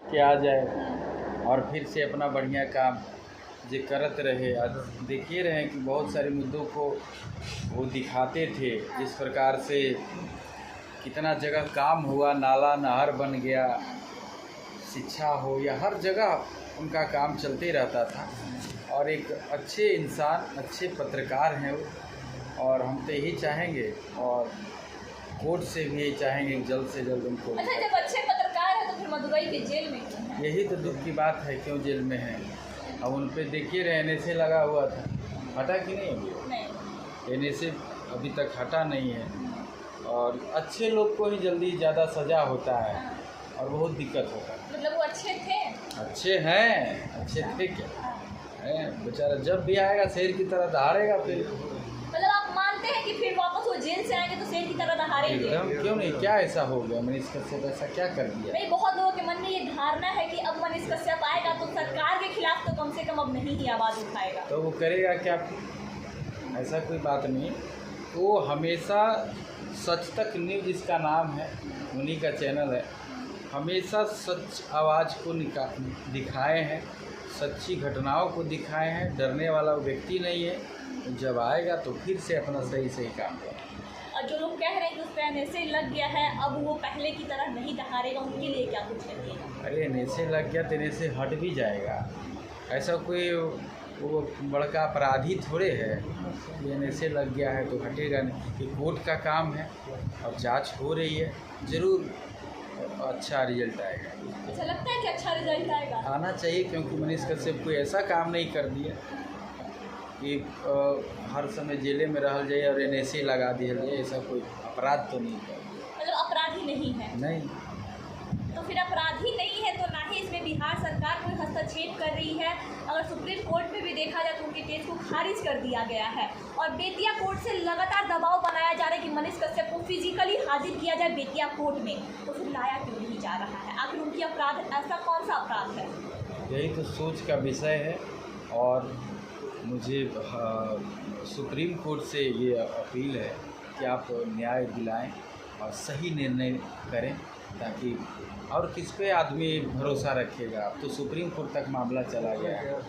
के आ जाए और फिर से अपना बढ़िया काम जो करत रहे। आज देखिए रहे हैं कि बहुत सारे मुद्दों को वो दिखाते थे, जिस प्रकार से कितना जगह काम हुआ, नाला नहर बन गया, शिक्षा हो या हर जगह उनका काम चलते रहता था। और एक अच्छे इंसान, अच्छे पत्रकार हैं वो, और हम तो यही चाहेंगे और कोर्ट से भी यही चाहेंगे कि जल्द से जल्द उनको। अच्छा, जब अच्छे पत्रकार हैं तो फिर मदुरई के जेल में क्यों हैं? यही तो दुख की बात है, क्यों जेल में हैं। अब उन पे देखिए रहने से लगा हुआ था, हटा कि नहीं अभी? नहीं, रहने से अभी तक हटा नहीं है। और अच्छे लोग को ही जल्दी ज़्यादा सज़ा होता है और बहुत दिक्कत होता है। मतलब वो अच्छे थे? अच्छे हैं, अच्छे थे क्या है बेचारा, जब भी आएगा शेर की तरह दहाड़ेगा फिर। मतलब आप मानते हैं कि फिर वापस वो जेल से आएंगे तो शेर की तरह दहाड़ेंगे? एकदम, क्यों नहीं, क्या ऐसा हो गया मनीष कश्यप, ऐसा क्या कर दिया? नहीं, बहुत लोगों के मन में ये धारणा है कि अब मनीष कश्यप आएगा तो सरकार के खिलाफ तो कम से कम अब नहीं ही आवाज़ उठाएगा। तो वो करेगा क्या? ऐसा कोई बात नहीं। वो हमेशा सच तक न्यूज़ इसका नाम है, उन्हीं का चैनल है, हमेशा सच आवाज़ को दिखाए हैं, सच्ची घटनाओं को दिखाए हैं। डरने वाला व्यक्ति नहीं है। जब आएगा तो फिर से अपना सही काम करेगा। और जो लोग कह रहे हैं कि उस पर नशे लग गया है, अब वो पहले की तरह नहीं दहाड़ेगा, उनके लिए क्या कुछ कहिएगा? अरे नशे लग गया तो नशे हट भी जाएगा। ऐसा कोई वो बड़का अपराधी थोड़े है, ये नशे लग गया है तो हटेगा नहीं। ये कोर्ट का काम है और जांच हो रही है, ज़रूर अच्छा रिजल्ट आएगा। अच्छा लगता है कि अच्छा रिजल्ट आएगा? आना चाहिए, क्योंकि मनीष कश्यप कोई ऐसा काम नहीं कर दिया कि हर समय जेले में रह जाए और NSA लगा दिया जाए। ऐसा कोई अपराध तो नहीं कर। मतलब अपराधी नहीं है? नहीं। तो फिर अपराधी नहीं है तो ना ही इसमें बिहार सरकार कोई हस्तक्षेप कर रही है। अगर सुप्रीम कोर्ट में भी देखा जाए तो उनके केस को खारिज कर दिया गया है और बेतिया कोर्ट से लगातार दबाव बनाया जा रहा है कि मनीष कश्यप को फिजिकली हाजिर किया जाए बेतिया कोर्ट में, तो फिर लाया क्यों नहीं जा रहा है? आखिर उनकी अपराध ऐसा कौन सा अपराध है? यही तो सोच का विषय है और मुझे सुप्रीम कोर्ट से ये अपील है कि आप न्याय दिलाएं और सही निर्णय करें, ताकि और किस पे आदमी भरोसा रखेगा। अब तो सुप्रीम कोर्ट तक मामला चला गया है,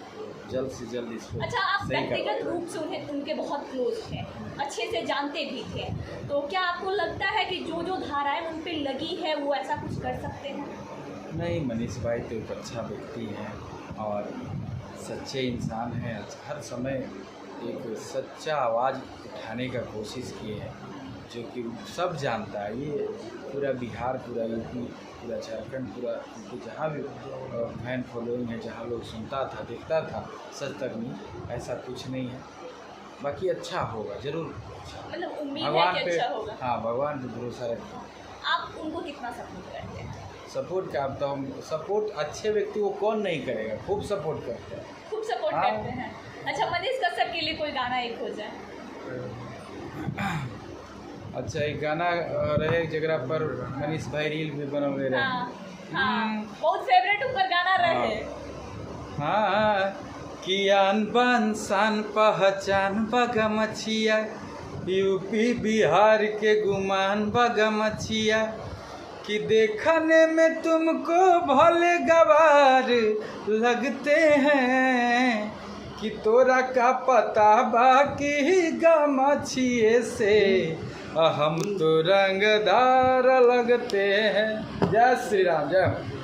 जल्द से जल्द इसको। अच्छा, आप व्यक्तिगत रूप से उनके बहुत क्लोज थे, अच्छे से जानते भी थे, तो क्या आपको लगता है कि जो धाराएं उन पे लगी है वो ऐसा कुछ कर सकते हैं? नहीं, मनीष भाई तो एक अच्छा व्यक्ति हैं और सच्चे इंसान हैं। हर समय एक सच्चा आवाज़ उठाने का कोशिश किए हैं, जो कि सब जानता है। ये पूरा बिहार, पूरा यूपी, पूरा झारखंड, पूरा उनको जहाँ भी फैन फॉलोइंग है, जहाँ लोग सुनता था, देखता था, सच तक नहीं, ऐसा कुछ नहीं है। बाकी अच्छा होगा ज़रूर। मतलब उम्मीद है भगवान कि पे, अच्छा होगा। हाँ, भगवान पे भरोसा रखें। आप उनको कितना सपोर्ट करते हैं? सपोर्ट का, अब तो हम सपोर्ट, अच्छे व्यक्ति को कौन नहीं करेगा, खूब सपोर्ट करते हैं। खूब सपोर्ट हाँ। करते हैं। अच्छा, मनीष कश्यप के लिए कोई गाना एक हो जाए? अच्छा, एक गाना रहे जगरा पर मनीष भाई रील भी बनौले रहे। हाँ, हाँ, बहुत फेवरेट ऊपर गाना रहे। हाँ, कि आन बान शान पहचान बगमछिया, यूपी बिहार के गुमान बगमछिया, कि देखने में तुमको भले गवार लगते हैं, कि तोरा का पता बाकी गमछिए से हम तो रंगदार लगते हैं। जय श्री राम, जय।